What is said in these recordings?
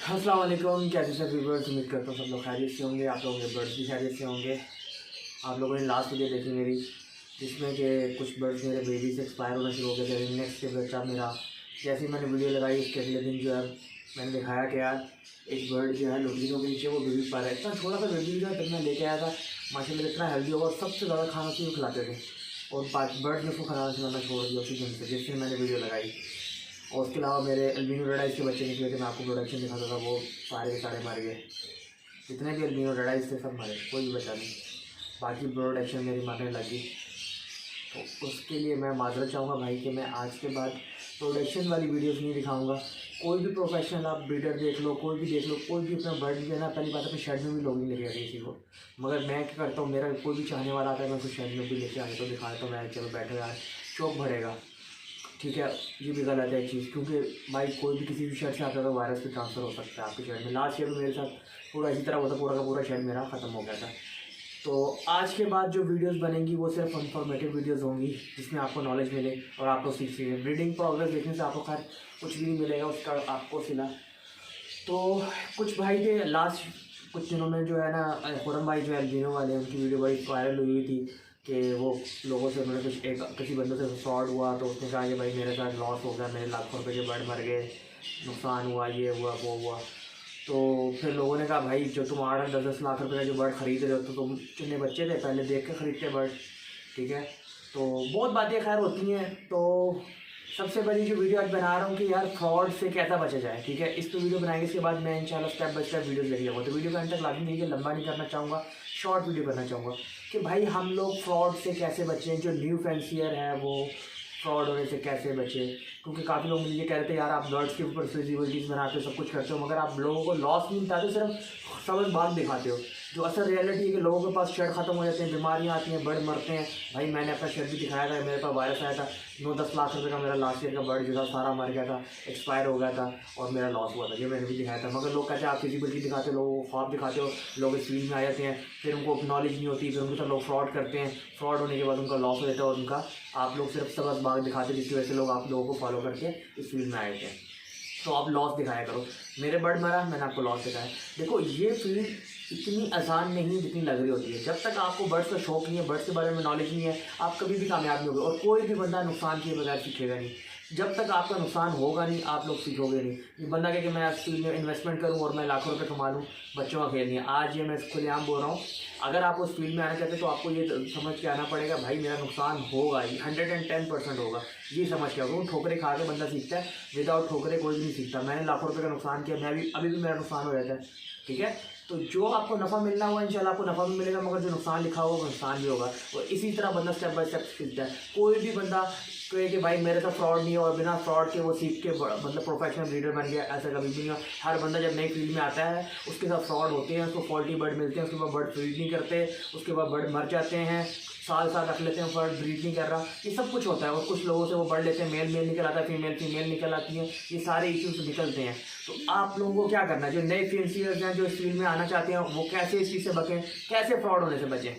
अस्सलाम वालेकुम। कैसे सब व्यूअर्स, उम्मीद करता हूँ सब लोग खैरियत से होंगे। आप लोगों के बर्ड्स भी खैरियत से होंगे। आप लोगों ने लास्ट वीडियो देखी मेरी, जिसमें कि कुछ बर्ड्स मेरे बेबी से एक्सपायर होना शुरू हो गए थे। नेक्स्ट के बच्चा मेरा, जैसे ही मैंने वीडियो लगाई उसके अगले दिन जो है मैंने दिखाया कि यार एक बर्ड जो है लुटिनों के नीचे वो बेबी पा रहा है। इतना छोटा सा बेबी जो है तब मैं लेके आया था, माशाल्लाह इतना हेल्दी होगा और सबसे ज़्यादा खाना उसी को खिलाते थे। और बर्ड ने उसको खाना खिलाना छोड़ दिया उसी दिन से, जिस दिन मैंने वीडियो लगाई। और उसके अलावा मेरे अल्बिनो रेडाइस के बच्चे निकले थे, मैं आपको प्रोडक्शन दिखाता था, वो सारे के सारे मर गए। जितने भी अल्बिनो रेडाइस थे सब मरे, कोई भी बचा नहीं। बाकी प्रोडक्शन मेरी मरने लगी, तो उसके लिए मैं माजरत चाहूँगा भाई कि मैं आज के बाद प्रोडक्शन वाली वीडियोस नहीं दिखाऊंगा। कोई भी प्रोफेशनल आप ब्रीडर देख लो, कोई भी देख लो, कोई भी अपना बर्ड जो है ना, पहली बात अपने शेड में भी लोग नहीं लेके आते किसी को। मगर मैं क्या करता हूँ, मेरा कोई भी चाहने वाला आता है मैं उसको शेड में भी लेके आने तो दिखाता हूँ। मैं चलो बैठे यार शौक भरेगा, ठीक है। ये भी गलत है चीज़, क्योंकि भाई कोई भी किसी भी शर्ट से आता है तो वायरस भी ट्रांसफ़र हो सकता है आपके शर्ट में। लास्ट ईयर में मेरे साथ पूरा इसी तरह होता, पूरा का पूरा शर्ट मेरा ख़त्म हो गया था। तो आज के बाद जो वीडियोस बनेंगी वो सिर्फ इन्फॉर्मेटिव वीडियोस होंगी, जिसमें आपको नॉलेज मिले और आप लोग सीख सकें। ब्रीडिंग प्रोग्रेस देखने से आपको खैर कुछ भी नहीं मिलेगा उसका आपको सिला। तो कुछ भाई थे लास्ट कुछ दिनों में जो है ना, खुरम भाई जो है अल्बिनो वाले, उनकी वीडियो बड़ी वायरल हुई थी कि वो लोगों से उन्होंने किसी बंदों से फ्रॉड हुआ, तो उसने कहा कि भाई मेरे साथ लॉस हो गया, मेरे लाखों रुपए के बर्ड मर गए, नुकसान हुआ, ये हुआ वो हुआ। तो फिर लोगों ने कहा भाई जो तुम 8-10 लाख रुपए का जो बर्ड खरीद रहे हो तो तुम चुने बच्चे थे, पहले देख के खरीदते बर्ड, ठीक है। तो बहुत बातें खैर होती हैं। तो सबसे बड़ी जो वीडियो आज बना रहा हूँ कि यार फ्रॉड से कैसा बचा जाए, ठीक है। इस पर वीडियो बनाएंगे, इसके बाद मैं इंशाल्लाह स्टेप बाय स्टेप वीडियो लेके जाऊँगा। तो वीडियो का अंत तक लाजमी नहीं कि लंबा नहीं करना चाहूँगा, शॉर्ट वीडियो करना चाहूँगा कि भाई हम लोग फ्रॉड से कैसे बचें। जो न्यू फैंसियर है वो फ्रॉड होने से कैसे बचे, क्योंकि काफ़ी लोग मुझे ये कह रहे थे यार आप बर्ड्स के ऊपर फिजिबिलिटीज़ बनाते हो, सब कुछ करते हो, मगर आप लोगों को लॉस नहीं बताते, सिर्फ समझ बात दिखाते हो। जो असल रियलिटी है कि लोगों के पास शेड ख़त्म हो जाते हैं, बीमारियाँ आती हैं, बर्ड मरते हैं। भाई मैंने अपना शेड भी दिखाया था, मेरे पास वायरस आया था, 9-10 लाख रुपए का मेरा लास्ट ईयर का बर्ड जो था सारा मर गया था, एक्सपायर हो गया था और मेरा लॉस हुआ था, ये मैंने भी दिखाया था। मगर लोग कहते हैं आप फिजिबिलिटी दिखाते हो, लोगों को ख्वाब दिखाते हो, लोग इस फील्ड में आ जाते हैं, फिर उनको नॉलेज नहीं होती, फिर उनके साथ लोग फ्रॉड करते हैं, फ्रॉड होने के बाद उनका लॉस हो जाता है और उनका आप लोग सिर्फ सबक बाग दिखाते हैं, जिसकी वजह से लोग आप लोगों को फॉलो करके इस फील्ड में आए थे। तो आप लॉस दिखाया करो। मेरे बर्ड मरा, मैंने आपको लॉस दिखाया। देखो ये फील्ड इतनी आसान नहीं जितनी लग रही होती है। जब तक आपको बर्ड्स का शौक नहीं है, बर्ड्स के बारे में नॉलेज नहीं है, आप कभी भी कामयाब नहीं होगे। और कोई भी बंदा नुकसान किए बगैर सीखेगा नहीं। जब तक आपका नुकसान होगा नहीं आप लोग सीखोगे नहीं। ये बंदा कहे कि मैं इस फील्ड में इन्वेस्टमेंट करूँ और मैं लाखों रुपए कमा लूँ, बच्चों का खेल नहीं है। आज ये मैं खुलेआम बोल रहा हूँ, अगर आप उस फील्ड में आना चाहते हैं तो आपको ये समझ के आना पड़ेगा भाई मेरा नुकसान होगा ही, 110% होगा, ये समझ के आओ। ठोकरे खा के बंदा सीखता है, विदाउट ठोकरे कोई भी नहीं सीखता। मैंने लाखों रुपए का नुकसान किया, मैं भी अभी भी मेरा नुकसान हो जाता है, ठीक है। तो जो आपको नफ़ा मिलना हुआ इंशाल्लाह आपको नफ़ा भी मिलेगा, मगर जो नुकसान लिखा होगा नुकसान भी होगा। और इसी तरह बंदा स्टेप बाय स्टेप सीखता है। कोई भी बंदा कहे कि भाई मेरे साथ फ्रॉड नहीं है और बिना फ्रॉड के वो सीख के मतलब प्रोफेशनल ब्रीडर बन गया, ऐसा कभी भी नहीं हो। हर बंदा जब नई फील्ड में आता है उसके साथ फ्रॉड होते हैं, उसको फॉल्टी बर्ड मिलते हैं, उसके बाद बर्ड ब्रीड नहीं करते, उसके बाद बर्ड मर जाते हैं, साल साल रख लेते हैं, बर्ड ब्रीड नहीं कर रहा, ये सब कुछ होता है। और कुछ लोगों से वो बर्ड लेते हैं, मेल मेल निकल आता है, फीमेल निकल आती है, ये सारे इश्यूज निकलते हैं। तो आप लोगों को क्या करना है, जो नए फैंसियर्स हैं जो इस फील्ड में आना चाहते हैं, वो कैसे इस चीज़ से बचें, कैसे फ्रॉड होने से बचें।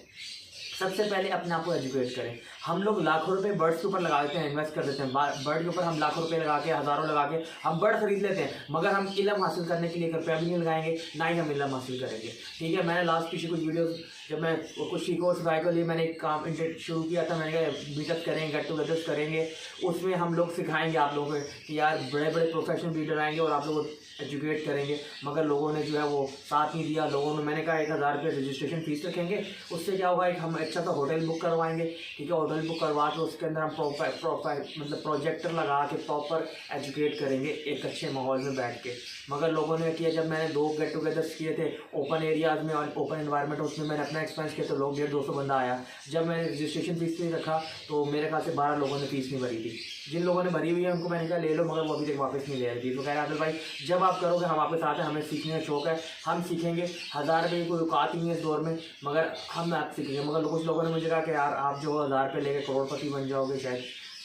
सबसे पहले अपने आप को एजुकेट करें। हम लोग लाखों रुपए बर्ड्स के ऊपर लगा देते हैं, इन्वेस्ट कर देते हैं बर्ड के ऊपर, हम लाखों रुपए लगा के, हज़ारों लगा के हम बर्ड खरीद लेते हैं, मगर हम इल्म हासिल करने के लिए एक रुपया भी नहीं लगाएंगे, ना ही हम इल्म हासिल करेंगे, ठीक है। मैंने लास्ट पिछले कुछ वीडियोस जब मैं कुछ सीखो सिखाई के लिए मैंने एक काम शुरू किया था, मैंने कहा मीटअप करेंगे, गेट टुगेदर्स करेंगे, उसमें हम लोग सिखाएंगे आप लोगों को कि यार बड़े बड़े प्रोफेशनल ब्रीडर आएंगे और आप लोग एजुकेट करेंगे। मगर लोगों ने जो है वो साथ नहीं दिया। लोगों ने, मैंने कहा 1000 रुपये रजिस्ट्रेशन फीस रखेंगे, उससे क्या होगा, एक हम अच्छा सा होटल बुक करवाएंगे, ठीक है। होटल बुक करवा के उसके अंदर हम प्रॉपर मतलब प्रोजेक्टर लगा के प्रॉपर एजुकेट करेंगे एक अच्छे माहौल में बैठ के। मगर लोगों ने किया, जब मैंने 2 गेट टुगेदर्स किए थे ओपन एरियाज़ में और ओपन एनवायरनमेंट, उसमें मैंने अपना एक्सपेंस किया तो लोग 150-200 बंदा आया। जब मैंने रजिस्ट्रेशन फीस नहीं रखा तो मेरे ख्याल से 12 लोगों ने फीस नहीं भरी थी। जिन लोगों ने भरी हुई है उनको मैंने कहा ले लो, मगर वो अभी तक वापस नहीं ले रही थी। तो कह रहा आदिल भाई जब आप करोगे हम वापस आते हैं, हमें सीखने का शौक है, हम सीखेंगे। 1000 रुपये की कोई औकात नहीं है इस दौर में, मगर हम आप सीखेंगे। मगर कुछ लोगों ने मुझे कहा कि यार आप जो 1000 रुपये लेके करोड़पति बन जाओगे शायद।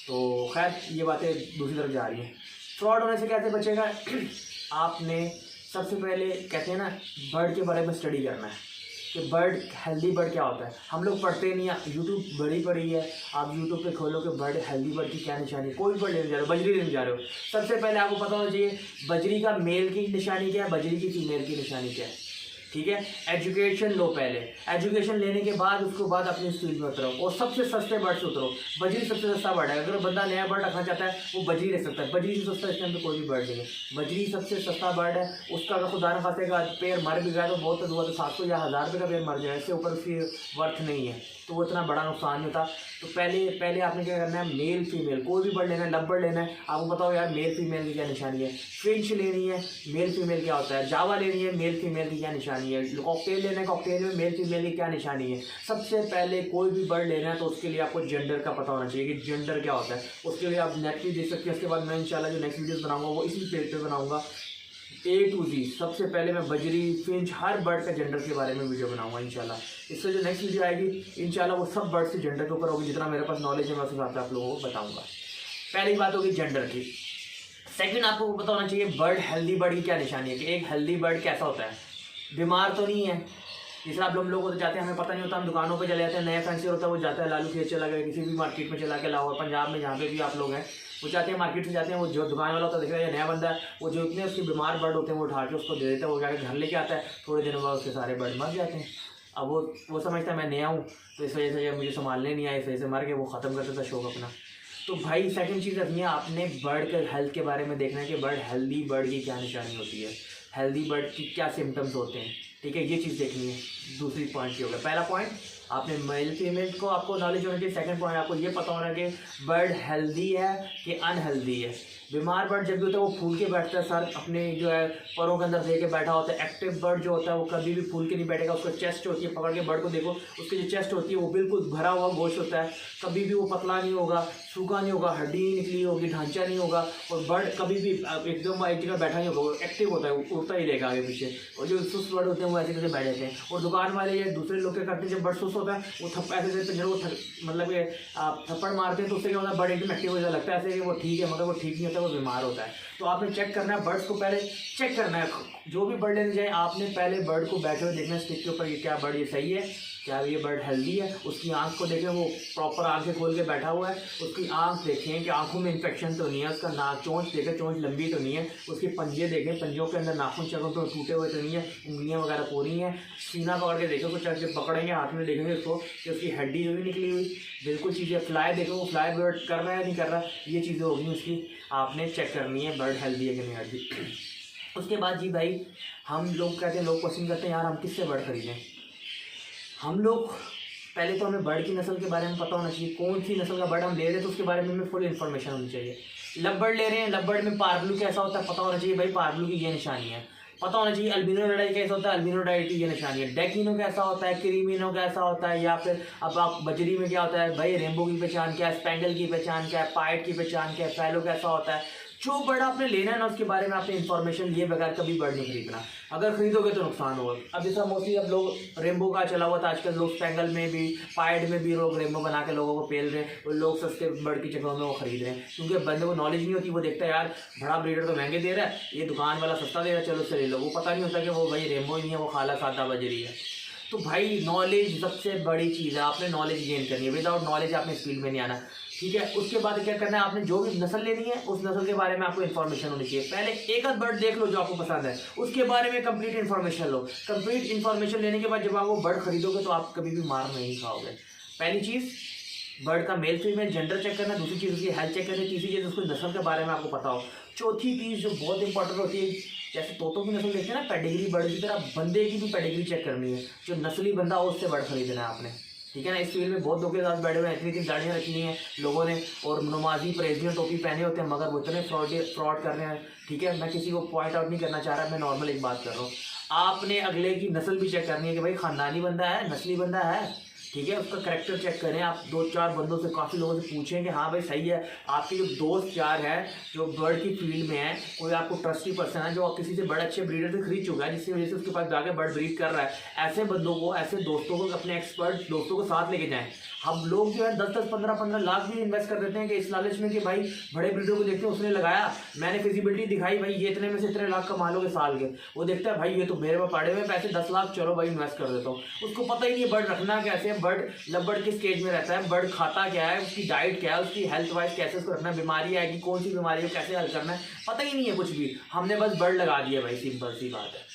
तो खैर ये बातें दूसरी तरफ जा रही हैं। फ्रॉड होने से कैसे बचेगा आपने सबसे पहले कहते हैं ना बर्ड के बारे में स्टडी करना है। कि बर्ड हेल्दी बर्ड क्या होता है। हम लोग पढ़ते नहीं है, यूट्यूब बड़ी पड़ी है, आप यूट्यूब पे खोलो कि बर्ड हेल्दी बर्ड की क्या निशानी है। कोई बर्ड लेने जा रहे हो, बजरी लेने जा रहे हो, सबसे पहले आपको पता होना चाहिए बजरी का मेल की निशानी क्या है, बजरी की फीमेल की निशानी क्या है। ठीक है, एजुकेशन लो, पहले एजुकेशन लेने के बाद उसके बाद अपनी फील्ड में उतरो और सबसे सस्ते बर्ड से उतरो। बजरी सबसे सस्ता बर्ड है, अगर बंदा नया बर्ड रखना चाहता है वो बजरी ले सकता है, बजरी से सस्ता इसके अंदर कोई भी बर्ड नहीं है। बजरी सबसे सस्ता बर्ड है, उसका अगर खुदा न खास्ते का पेड़ मर भी गया तो बहुत हुआ तो 700 या 1000 रुपये का पेड़ मर जाए, इससे ऊपर उसकी वर्थ नहीं है, तो वो इतना बड़ा नुकसान नहीं होता। तो पहले आपने क्या करना है, मेल फीमेल कोई भी बर्ड लेना है, लव बर्ड लेना है, आपको बताओ यार मेल फीमेल की क्या निशानी है। फिंच लेनी है, मेल फीमेल क्या होता है। जावा लेनी है, मेल फीमेल की क्या निशानी है। कॉकटेल लेना है, कॉकटेल में मेल फीमेल की क्या निशानी है। सबसे पहले कोई भी बर्ड लेना है तो उसके लिए आपको जेंडर का पता होना चाहिए कि जेंडर क्या होता है। उसके लिए आप नेट भी देख सकते हैं। उसके बाद मैं इंशाल्लाह जो नेक्स्ट वीडियोस बनाऊंगा वो इसी पेज पे बनाऊंगा, A to Z। सबसे पहले मैं बजरी, फिंच, हर बर्ड का जेंडर के बारे में वीडियो बनाऊंगा इंशाल्लाह। इससे जो नेक्स्ट वीडियो आएगी इंशाल्लाह वो सब बर्ड से जेंडर के ऊपर होगी, जितना मेरे पास नॉलेज है मैं उस हिसाब से आप लोगों को बताऊंगा। पहली बात होगी जेंडर की। सेकंड आपको पता होना चाहिए बर्ड, हेल्दी बर्ड की क्या निशानी है कि एक हेल्दी बर्ड कैसा होता है, बीमार तो नहीं है। तीसरा आप लोग होते जाते हैं, हमें पता नहीं होता, हम दुकानों पे चले जाते हैं, नया फैंसी होता है वो जाता है लालू खेत चला गया, किसी भी मार्केट में चला के लाहौर पंजाब में जहाँ पे भी आप लोग हैं वो जाते हैं मार्केट से जाते हैं, वो जो दुकान वाला होता है देख रहा है नया बंदा है, वो जो इतने उसके बीमार बर्ड होते हैं वो उठा के उसको दे देता है, वो जाके घर लेके आता है, थोड़े दिनों बाद उसके सारे बर्ड मर जाते हैं। अब वो समझता है मैं नया हूँ तो इस वजह से मुझे संभालने नहीं आया, इस वजह से मर के वो ख़त्म कर देता शौक अपना। तो भाई सेकंड चीज़ रखनी है आपने बर्ड के हेल्थ के बारे में देखना है कि बर्ड, हेल्दी बर्ड की क्या निशानी होती है, हेल्दी बर्ड की क्या सिम्टम्स होते हैं। ठीक है, ये चीज़ देखनी है। दूसरी पॉइंट ये होगा, पहला पॉइंट आपने मेल फीमेल को आपको नॉलेज होना चाहिए। सेकंड पॉइंट आपको ये पता होना कि बर्ड हेल्दी है कि अनहेल्दी है। बीमार बर्ड जब भी होता है वो फूल के बैठता है, सर अपने जो है परों के अंदर दे के बैठा होता है। एक्टिव बर्ड जो होता है वो कभी भी फूल के नहीं बैठेगा, उसका चेस्ट होती है, पकड़ के बर्ड को देखो उसकी जो चेस्ट होती है वो बिल्कुल भरा हुआ गोश्त होता है, कभी भी वो पतला नहीं होगा, सूखा नहीं होगा, हड्डी नहीं निकली होगी, ढांचा नहीं होगा। और बर्ड कभी भी एकदम एक जगह बैठा नहीं होगा, वो एक्टिव होता है, वो उड़ता ही रहेगा आगे पीछे। और जो सुस्त बर्ड होते हैं वो ऐसे करके बैठ जाते हैं। और दुकान वाले या दूसरे लोग क्या करते हैं, जब बर्ड सुस्त होता है वो ऐसे पिंजरे को मतलब कि आप थप्पड़ मारते हैं तो उससे क्या होता है बर्ड एकदम एक्टिव हो जाता, लगता है ऐसे कि वो ठीक है, मगर वो ठीक नहीं होता, वो बीमार होता है। तो आपने चेक करना है बर्ड्स को, पहले चेक करना है जो भी बर्ड लेने जाए आपने पहले बर्ड को बैठे हुए देखना है स्टिक के ऊपर, ये क्या बर्ड ये सही है, क्या ये बर्ड हेल्दी है। उसकी आंख को देखें, वो प्रॉपर आंखें खोल के बैठा हुआ है, उसकी आंख देखें कि आंखों में इन्फेक्शन तो नहीं है, उसका नाक, चोंच देखें चोंच लंबी तो नहीं है, उसके पंजे देखें पंजों के अंदर नाखून चकों तो टूटे हुए तो नहीं है, उंगलियां वगैरह पूरी हैं। सीना पकड़ के देखें, कुछ जब पकड़ेंगे हाथ में देखेंगे उसको कि उसकी हड्डी जो भी निकली हुई बिल्कुल चीज़ें। फ्लाई देखो वो फ्लाई बर्ड कर रहा है नहीं कर रहा, ये चीज़ें होगी उसकी आपने चेक करनी है बर्ड हेल्दी है कि नहीं हेल्दी। उसके बाद जी भाई हम लोग कहते हैं, लोग क्वेश्चन करते हैं यार हम किससे बर्ड खरीदें। हम लोग पहले तो हमें बर्ड की नस्ल के बारे में पता होना चाहिए, कौन सी नस्ल का बर्ड हम ले रहे हैं तो उसके बारे में हमें फुल इन्फॉर्मेशन होनी चाहिए। लब बर्ड ले रहे हैं, लब बर्ड में पारब्लू कैसा होता है पता होना चाहिए, भाई पारब्लू की ये निशानी है पता होना चाहिए। अल्बिनो रेडाई कैसा होता है, अल्बिनो रेडाई की ये निशानी है। डेकिनो कैसा होता है, क्रीमिनो कैसा होता है, या फिर अब आप बजरी में क्या होता है भाई, रेनबो की पहचान क्या है, स्पेंगल की पहचान क्या है, पाइट की पहचान क्या है, फैलो कैसा होता है। जो बर्ड आपने लेना है ना उसके बारे में आपने इन्फॉर्मेशन लिए बगैर कभी बर्ड नहीं खरीदना, अगर खरीदोगे तो नुकसान होगा। अब जैसा मोस्टली अब लोग रेनबो का चला हुआ था, आजकल लोग स्पेंगल में भी पाइड में भी लोग रेनबो बना के लोगों को पेल रहे हैं, और लोग सस्ते बर्ड की जगहों में वो खरीद रहे हैं, क्योंकि बंदे को नॉलेज नहीं होती। वो देखता है यार बड़ा ब्रीडर तो महंगे दे रहा है, ये दुकान वाला सस्ता दे रहा है, चलो उससे ले लो। वो पता नहीं होता कि वो भाई रेनबो ही नहीं है, वो खाला सादा बजरी है। तो भाई नॉलेज सबसे बड़ी चीज़ है, आपने नॉलेज गेन करनी है। विदाउट नॉलेज आपने इस फील्ड में नहीं आना, ठीक है। उसके बाद क्या करना है, आपने जो भी नस्ल लेनी है उस नस्ल के बारे में आपको इन्फॉर्मेशन होनी चाहिए। पहले एक आध बर्ड देख लो जो आपको पसंद है, उसके बारे में कंप्लीट इन्फॉर्मेशन लो। कंप्लीट इन्फॉर्मेशन लेने के बाद जब आप वो बर्ड खरीदोगे तो आप कभी भी मार नहीं खाओगे। पहली चीज़ बर्ड का मेल फीमेल जेंडर चेक करना, दूसरी चीज़ उसकी हेल्थ चेक करनी, तीसरी चीज़ उसको नस्ल के बारे में आपको पता हो, चौथी चीज़ जो बहुत इंपॉर्टेंट होती है, जैसे तोतों की नस्ल देखते हैं ना पेडिग्री बर्ड की तरह, बंदे की भी पेडिग्री चेक करनी है। जो नस्ली बंदा हो उससे बर्ड खरीदना है आपने, ठीक है ना। इस फील्ड में बहुत लोग के साथ बैठे हुए हैं, इतनी दाढ़ियाँ रखी हैं लोगों ने और नमाजी परहेजियों टोपी पहने होते हैं, मगर वो इतने फ्रॉड कर रहे हैं, ठीक है। मैं किसी को पॉइंट आउट नहीं करना चाह रहा, मैं नॉर्मल एक बात कर रहा हूँ। आपने अगले की नस्ल भी चेक करनी है कि भाई ख़ानदानी बंदा है, नस्ली बंदा है, ठीक है। उसका करैक्टर चेक करें, आप 2-4 बंदों से, काफ़ी लोगों से पूछें कि हाँ भाई सही है। आपके जो दोस्त यार हैं जो बर्ड की फील्ड में है, कोई आपको ट्रस्टी पर्सन है जो किसी से बड़े अच्छे ब्रीडर से खरीद चुका है, जिसकी वजह से उसके पास जाके बर्ड ब्रीड कर रहा है, ऐसे बंदों को, ऐसे दोस्तों को, अपने एक्सपर्ट दोस्तों को साथ लेके जाएं। हम लोग जो है 10-10, 15-15 लाख भी इन्वेस्ट कर देते हैं कि इस लालच में कि भाई बड़े ब्रीडर को देखते हैं, उसने लगाया, मैंने फिजिबिलिटी दिखाई, भाई ये इतने में से इतने लाख कमा लोगे साल के। वो देखता है भाई ये तो मेरे में पड़े हुए पैसे 10 लाख, चलो भाई इन्वेस्ट कर देता हूँ। उसको पता ही नहीं है बर्ड रखना कैसे है, बर्ड किस स्टेज में रहता है, बर्ड खाता क्या है, उसकी डाइट क्या है, उसकी हेल्थ वाइज कैसे उसको रखना है, बीमारी आएगी, कौन सी बीमारी है, कैसे हल करना है, पता ही नहीं है कुछ भी। हमने बस बर्ड लगा दिया भाई, सिंपल सी बात है।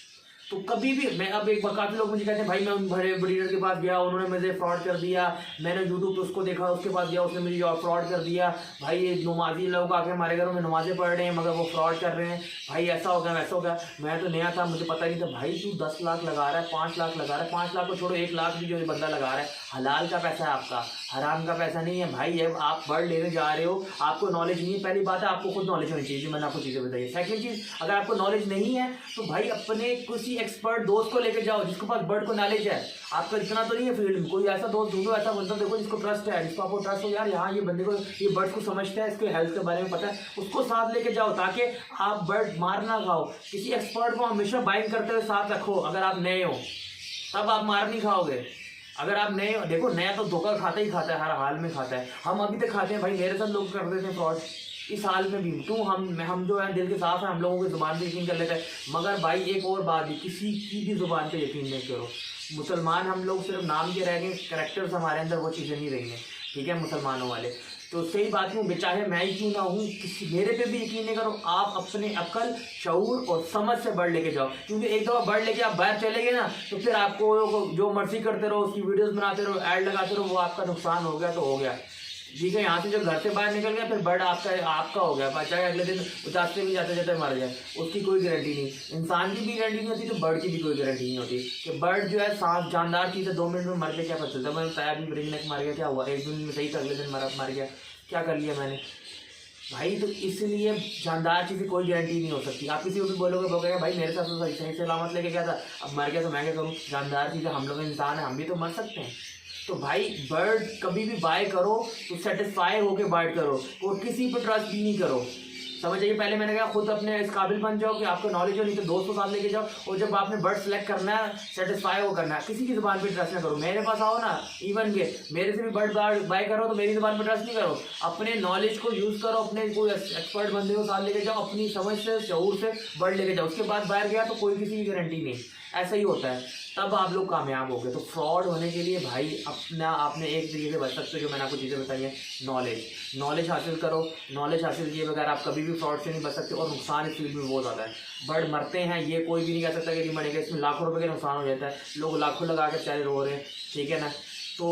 तो कभी भी मैं अब एक बार काफ़ी लोग मुझे कहते हैं भाई मैं उन बड़े ब्रीडर के पास गया, उन्होंने मुझे फ्रॉड कर दिया, मैंने यूट्यूब पे उसको देखा, उसके पास गया, उसने मुझे फ्रॉड कर दिया, भाई ये नमाजी लोग आके हमारे घरों में नमाजें पढ़ रहे हैं मगर वो फ्रॉड कर रहे हैं, भाई ऐसा हो गया वैसा हो गया। मैं तो नया था, मुझे पता नहीं था। भाई तू 10 लाख लगा रहा है, 5 लाख लगा रहा है, 5 लाख को छोड़ो, 1 लाख भी जो बंदा लगा रहा है, हलाल का पैसा है आपका, हराम का पैसा नहीं है भाई। अब आप बर्ड लेने जा रहे हो, आपको नॉलेज नहीं है, पहली बात है आपको खुद नॉलेज होनी चाहिए, मैंने आपको चीज़ें बताई। सेकंड चीज़, अगर आपको नॉलेज नहीं है तो भाई अपने किसी एक्सपर्ट दोस्त को लेके जाओ जिसके पास बर्ड को नॉलेज है। आपका इतना तो नहीं है फील्ड में, कोई ऐसा दोस्त ढूंढो, ऐसा बंदा देखो जिसको ट्रस्ट है, जिसको आपको ट्रस्ट हो यार यहाँ ये बंदे को, ये बर्ड को समझता है, इसके हेल्थ के बारे में पता है, उसको साथ लेके जाओ ताकि आप बर्ड मार ना खाओ। किसी एक्सपर्ट को हमेशा बाइंग करते हुए साथ रखो। अगर आप नए हो तब आप मार नहीं खाओगे। अगर आप नए हो, देखो नया तो धोखा खाता ही खाता है, हर हाल में खाता है। हम अभी तक खाते हैं भाई, मेरे साथ लोग कर देते हैं फ्रॉड इस हाल में भी। क्यों? हम जो है दिल के साफ है, हम लोगों की ज़ुबान पे यकीन कर लेते हैं। मगर भाई एक और बात भी, किसी की भी ज़ुबान पे यकीन नहीं करो। मुसलमान हम लोग सिर्फ नाम के रह गए, कैरेक्टर्स हमारे अंदर वो चीज़ें नहीं रही हैं, ठीक है, मुसलमानों वाले। तो सही बात हूँ, चाहे मैं ही क्यों ना हूँ, किसी मेरे पे भी यकीन नहीं करो। आप अपने अक्ल, शऊर और समझ से बर्ड लेके जाओ, क्योंकि एक दफ़ा बर्ड लेके आप बाहर चले गए ना तो फिर आपको जो मर्जी करते रहो, उसकी वीडियोस बनाते रहो, ऐड लगाते रहो, वो आपका नुकसान हो गया तो हो गया, ठीक है। यहाँ से जब घर से बाहर निकल गया फिर बर्ड आपका हो गया, चाहे अगले दिन रास्ते में जाते जाते मर जाए, उसकी कोई गारंटी नहीं। इंसान की भी गारंटी नहीं होती तो बर्ड की भी कोई गारंटी नहीं होती कि बर्ड जो है सांस जानदार चीज़ है, 2 मिनट में मर के क्या पता चलता है। मैंने बताया अभी ब्रिंग नेक मर गया, क्या हुआ, 1 दिन में सही था, अगले दिन मर गया, क्या कर लिया मैंने भाई। तो इसलिए जानदार चीज़ की कोई गारंटी नहीं हो सकती। आप किसी को भी बोलोगे वो कहेगा भाई मेरे साथ तो सही सलामत लेके गया था, अब मर गया तो मैं क्या करूँ। जानदार चीज़, हम लोग इंसान है, हम भी तो मर सकते हैं। तो भाई बर्ड कभी भी बाय करो तो सेटिस्फाई होके बाय करो, और किसी पर ट्रस्ट भी नहीं करो। समझ जाइए, पहले मैंने कहा खुद अपने इस काबिल बन जाओ कि आपको नॉलेज हो, नहीं तो दोस्त को साथ लेके जाओ। और जब आपने बर्ड सेलेक्ट करना है, सेटिस्फाई हो करना है, किसी की ज़ुबान पे ट्रस्ट ना करो। मेरे पास आओ ना, इवन के मेरे से भी बर्ड बाय करो तो मेरी ज़ुबान पे ट्रस्ट नहीं करो। अपने नॉलेज को यूज़ करो, अपने कोई एक्सपर्ट बंदे को साथ लेके जाओ, अपनी समझ से, शऊर से बर्ड लेके जाओ। उसके बाद बाहर गया तो कोई किसी की गारंटी नहीं, ऐसा ही होता है, तब आप लोग कामयाब हो गए। तो फ्रॉड होने के लिए भाई आपने एक तरीके से बच सकते हो, जो मैंने आपको चीज़ें बताई हैं। नॉलेज हासिल करो, नॉलेज हासिल किए बगैर आप कभी भी फ्रॉड से नहीं बच सकते। और नुकसान इस फील्ड में बहुत ज़्यादा है। बर्ड मरते हैं, ये कोई भी नहीं कह सकता कि नहीं मरेगा, इसमें लाखों रुपए का नुकसान हो जाता है, लोग लाखों लगा कर चाहे रो रहे हैं, ठीक है ना। तो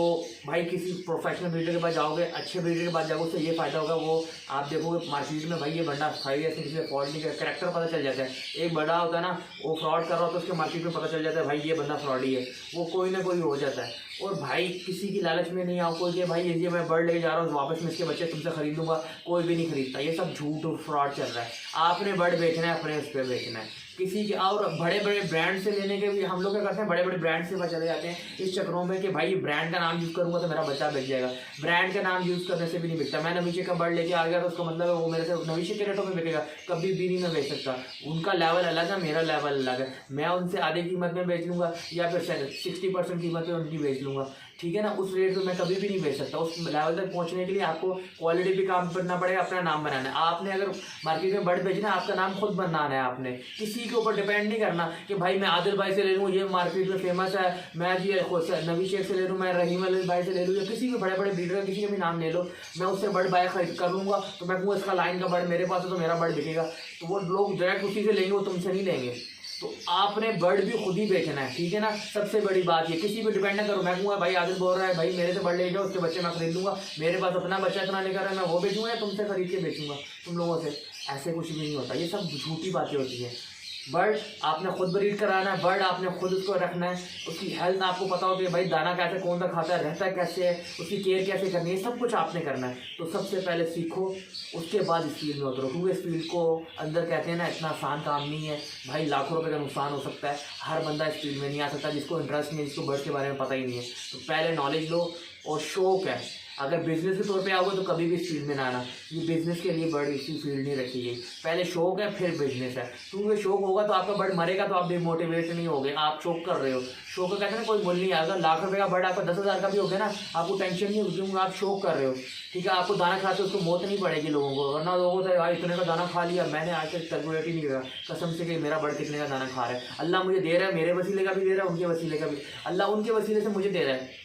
भाई किसी प्रोफेशनल ब्रीडर के पास जाओगे, अच्छे ब्रीडर के पास जाओगे, उससे ये फ़ायदा होगा, वो आप देखोगे मार्केट में भाई ये बंदा 5 ईयर्स से किसी से फ्रॉड नहीं कर, कैरेक्टर पता चल जाता है। एक बड़ा होता है ना, वो फ्रॉड कर रहा होता है, उसके मार्केट में पता चल जाता है भाई ये बंदा फ्रॉड ही है, वो कोई ना कोई हो जाता है। और भाई किसी की लालच में नहीं आओ, कोई कि भाई ये मैं बर्ड लेके जा रहा हूँ वापस में इसके बच्चे तुमसे खरीद लूँगा, कोई भी नहीं खरीदता। ये सब झूठ और फ्रॉड चल रहा है। आपने बर्ड बेचना है, अपने उस पर बेचना है, किसी के। और बड़े बड़े ब्रांड से लेने के भी हम लोग क्या करते हैं, बड़े बड़े ब्रांड से चले जाते हैं इस चक्रों में कि भाई ब्रांड का नाम यूज़ करूंगा तो मेरा बच्चा बिक जाएगा। ब्रांड का नाम यूज़ करने से भी नहीं बिकता। मैं नवीशे का बर्ड लेके आ गया तो उसका मतलब है वो मेरे से नवीशे के रेटों में बिकेगा, कभी भी नहीं मैं बेच सकता। उनका लेवल अलग है, मेरा लेवल अलग है। मैं उनसे आधे कीमत में बेच लूँगा या फिर 60% कीमत में उनकी बेच लूँगा, ठीक है ना। उस रेट पे मैं कभी भी नहीं बेच सकता। उस लेवल तक पहुंचने के लिए आपको क्वालिटी पे काम करना पड़ेगा, अपना नाम बनाना है। आपने अगर मार्केट में बर्ड बेचना है, आपका नाम खुद बनाना है। आपने किसी के ऊपर डिपेंड नहीं करना कि भाई मैं आदिल भाई से ले लूँ, ये मार्केट में फेमस है, मैं जी नवी शेख से ले लूँ, मैं रहीम अली भाई से ले लूँ, या किसी भी बड़े बड़े ब्रीडर का किसी का भी नाम ले लो, मैं उससे बर्ड बाय खरीद कर लूँगा तो मैं कहूँगा इसका लाइन का बर्ड मेरे पास है तो मेरा बर्ड बिकेगा। तो वो लोग डायरेक्ट उसी से लेंगे, वो तुमसे नहीं लेंगे। तो आपने बर्ड भी खुद ही बेचना है, ठीक है ना। सबसे बड़ी बात ये, किसी पे डिपेंड ना करो। मैं कहूँगा भाई आदिल बोल रहा है भाई मेरे से बर्ड ले जाओ, उसके बच्चे मैं खरीद लूँगा, मेरे पास अपना बच्चा इतना लेकर है, मैं वो बेचूँगा या तुमसे खरीद के बेचूँगा तुम लोगों से। ऐसे कुछ भी नहीं होता, ये सब झूठी बातें होती हैं। बर्ड आपने खुद ब्रीड कराना है, बर्ड आपने खुद उसको रखना है, उसकी हेल्थ आपको पता होती है भाई दाना कैसे कौन सा खाता है, रहता है कैसे है, उसकी केयर कैसे करनी है, सब कुछ आपने करना है। तो सबसे पहले सीखो, उसके बाद इस फील्ड में उतरो, क्योंकि इस फील्ड को अंदर कहते हैं ना इतना आसान काम नहीं है भाई, लाखों रुपए का नुकसान हो सकता है। हर बंदा इस फील्ड में नहीं आ सकता जिसको इंटरेस्ट नहीं है, जिसको बर्ड के बारे में पता ही नहीं है। तो पहले नॉलेज लो, और शौक है अगर बिजनेस के तौर पे आओगे तो कभी भी इस फील्ड में ना आना, ये बिजनेस के लिए बर्ड इसी फील्ड नहीं रखी गई। पहले शौक है फिर बिजनेस है। क्योंकि शौक होगा तो आपका बर्ड मरेगा तो आप डिमोटिवेट नहीं होगे, आप शौक कर रहे हो। शौक का कहते हैं ना कोई मूल्य नहीं आएगा। लाख रुपए का बर्ड आपका 10,000 का भी हो गया ना, आपको टेंशन नहीं होगी क्योंकि आप शौक कर रहे हो। ठीक है, आपको दाना खाते उसको मौत नहीं पड़ेगी लोगों को, वरना लोगों को भाई इतने का दाना खा लिया, मैंने आज तक कैलकुलेट ही नहीं करा कसम से कि मेरा बर्ड कितने का दाना खा रहा है। अल्लाह मुझे दे रहा है, मेरे वसीले का भी दे रहा है, उनके वसीले का भी, अल्लाह उनके वसीले से मुझे दे रहा है।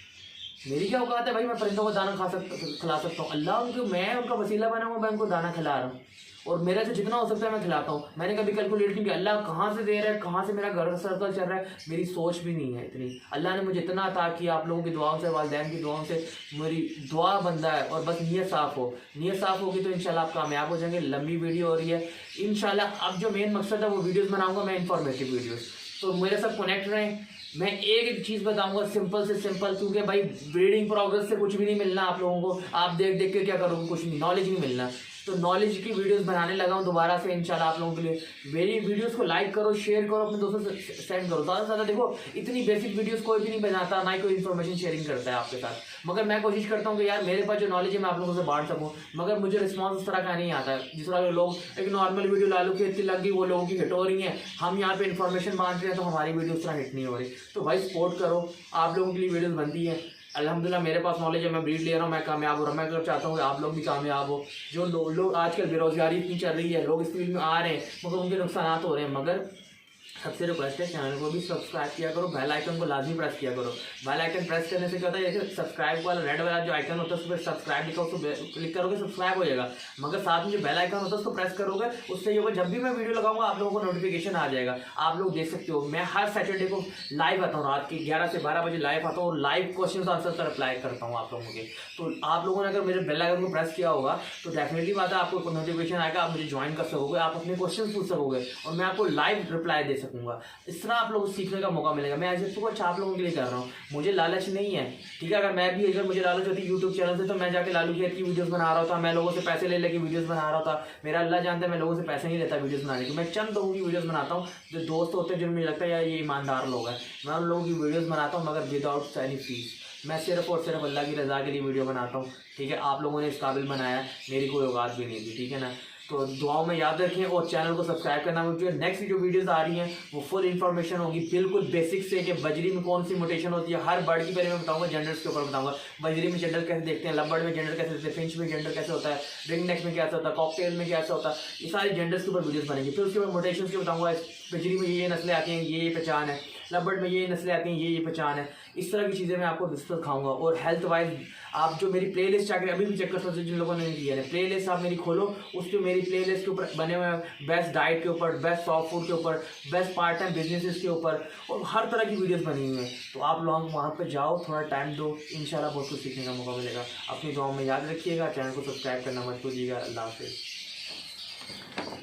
मेरी क्या औकात है भाई, मैं परिंदों को दाना खिला सकता हूँ। अल्लाह उनको, मैं उनका वसीला बना हूँ, मैं उनको दाना खिला रहा हूँ और मेरे से जितना हो सकता है मैं खिलाता हूँ। मैंने कभी कैलकुलेट नहीं किया अल्लाह कहाँ से दे रहा है, कहाँ से मेरा घर सर्कल चल रहा है, मेरी सोच भी नहीं है इतनी। अल्लाह ने मुझे इतना अता किया आप लोगों की दुआओं से, वालिदैन की दुआओं से। मेरी दुआ बंदा है और बस नीयत साफ़ हो, नीयत साफ़ होगी तो इंशाल्लाह आप कामयाब हो जाएंगे। लंबी वीडियो हो रही है इंशाल्लाह। अब जो मेन मकसद है वो वीडियोज़ बनाऊँगा मैं, इन्फॉर्मेटिव वीडियोज़, तो मेरे साथ कनेक्ट रहें। मैं एक चीज़ बताऊंगा सिंपल से सिंपल, क्योंकि भाई ब्रीडिंग प्रोग्रेस से कुछ भी नहीं मिलना आप लोगों को, आप देख देख के क्या करोगे, कुछ नहीं, नॉलेज नहीं मिलना। तो नॉलेज की वीडियोस बनाने लगा हूँ दोबारा से इंशाल्लाह आप लोगों के लिए। मेरी वीडियोस को लाइक करो, शेयर करो, अपने दोस्तों से सेंड करो ज़्यादा से ज़्यादा। देखो इतनी बेसिक वीडियोस कोई भी नहीं बनाता, ना ही कोई इन्फॉर्मेशन शेयरिंग करता है आपके साथ, मगर मैं कोशिश करता हूँ कि यार मेरे पास जो नॉलेज है मैं आप लोगों से बांट सकूँ। मगर मुझे रिस्पॉन्स उस तरह का नहीं आता है जिस तरह के लोग, एक नॉर्मल वीडियो लालू की इतनी लग गई, वो लोगों की हिट हो रही है, हम यहाँ पे इन्फॉर्मेशन बांट रहे हैं तो हमारी वीडियो उस तरह हिट नहीं हो रही। तो भाई सपोर्ट करो, आप लोगों के लिए वीडियोज़ बनती है। अल्हम्दुलिल्लाह मेरे पास नॉलेज है, मैं ब्रीड ले रहा हूँ, मैं कामयाब हो रहा हूँ। मैं चाहता हूँ कि आप लोग भी कामयाब हो। जो लोग आजकल बेरोजगारी इतनी चल रही है, लोग इस फील्ड में आ रहे हैं मगर उनके नुकसान हो रहे हैं। मगर सबसे रिक्वेस्ट है चैनल को भी सब्सक्राइब किया करो, बेल आइकन को लाजमी प्रेस किया करो। बेल आइकन प्रेस करने से क्या होता है, जैसे सब्सक्राइब वाला रेड वाला जो आइकन होता है उस पर सब्सक्राइब लिखा, उसको क्लिक करोगे सब्सक्राइब हो जाएगा। मगर साथ में जो बेल आइकन होता है उसको प्रेस करोगे, उससे ये होगा जब भी मैं वीडियो लगाऊंगा आप लोगों को नोटिफिकेशन आ जाएगा। आप लोग देख सकते हो मैं हर सैटरडे को लाइव आता हूँ, रात के 11 से 12 बजे लाइव आता हूँ और लाइव क्वेश्चन आंसर का रिप्लाई करता हूँ आप लोगों के। तो आप लोगों ने अगर मेरे बेल आइकन को प्रेस किया होगा तो डेफिनेटली बात है आपको नोटिफिकेशन आएगा, आप मुझे ज्वाइन कर सकोगे, आप अपने क्वेश्चन पूछ सकोगे और मैं आपको लाइव रिप्लाई दे सकूंगा। इस तरह आप लोगों को सीखने का मौका मिलेगा। मैं ऐसे कुछ आप लोगों के लिए कर रहा हूँ, मुझे लालच नहीं है। ठीक है, अगर मुझे लालच होती यूट्यूब चैनल से तो मैं जाके लालू खेत की वीडियोस बना रहा था, मैं लोगों से पैसे ले लेके वीडियोस बना रहा था। मेरा अल्लाह जानता है मैं लोगों से पैसे नहीं लेता वीडियोस बनाने के, मैं चंद लोगों की वीडियोस बनाता हूँ जो दोस्त होते हैं, जो मुझे लगता है यार ये ईमानदार लोग हैं, मैं उन लोगों की वीडियोस बनाता हूँ मगर विदाउट एनी फीस। मैं सिर्फ और सिर्फ अल्लाह की रज़ा के लिए वीडियो बनाता हूँ। ठीक है, आप लोगों ने इस काबिल बनाया, मेरी कोई औकात भी नहीं थी। ठीक है ना, तो दुआओं में याद रखें और चैनल को सब्सक्राइब करना मत भूलिए। नेक्स्ट जो वीडियोस आ रही हैं वो फुल इन्फॉर्मेशन होगी, बिल्कुल बेसिक से कि बजरी में कौन सी म्यूटेशन होती है, हर बर्ड की बारे में बताऊंगा, जेंडर्स के ऊपर बताऊंगा। बजरी में जेंडर कैसे देखते हैं, लव बर्ड में जेंडर कैसे देखते हैं, फिंच में जेंडर कैसे होता है, रिंग नेक में कैसे होता है, कॉकटेल में कैसे होता है, ये सारे जेंडर्स के ऊपर वीडियोस बनेंगे। फिर उसके बाद म्यूटेशन के बताऊंगा, बजरी में ये नस्लें आती हैं, ये पहचान है, लव बर्ड में ये नस्लें आती हैं, ये पहचान है। इस तरह की चीज़ें मैं आपको डिस्कस खाऊंगा। और हेल्थ वाइज आप जो मेरी प्लेलिस्ट जाकर अभी भी चेक कर सकते हो, जिन लोगों ने नहीं किया है प्लेलिस्ट आप मेरी खोलो, उस पर मेरी प्लेलिस्ट के ऊपर बने हुए हैं बेस्ट डाइट के ऊपर, बेस्ट सॉफ्ट फूड के ऊपर, बेस्ट पार्ट टाइम बिजनेसेस के ऊपर और हर तरह की वीडियोस बनी हुई हैं। तो आप लोग वहाँ पर जाओ, थोड़ा टाइम दो, इंशाल्लाह बहुत कुछ सीखने का मौका मिलेगा। अपनी दुआओं में याद रखिएगा, चैनल को सब्सक्राइब करना मत भूलिएगा। अल्लाह हाफिज़।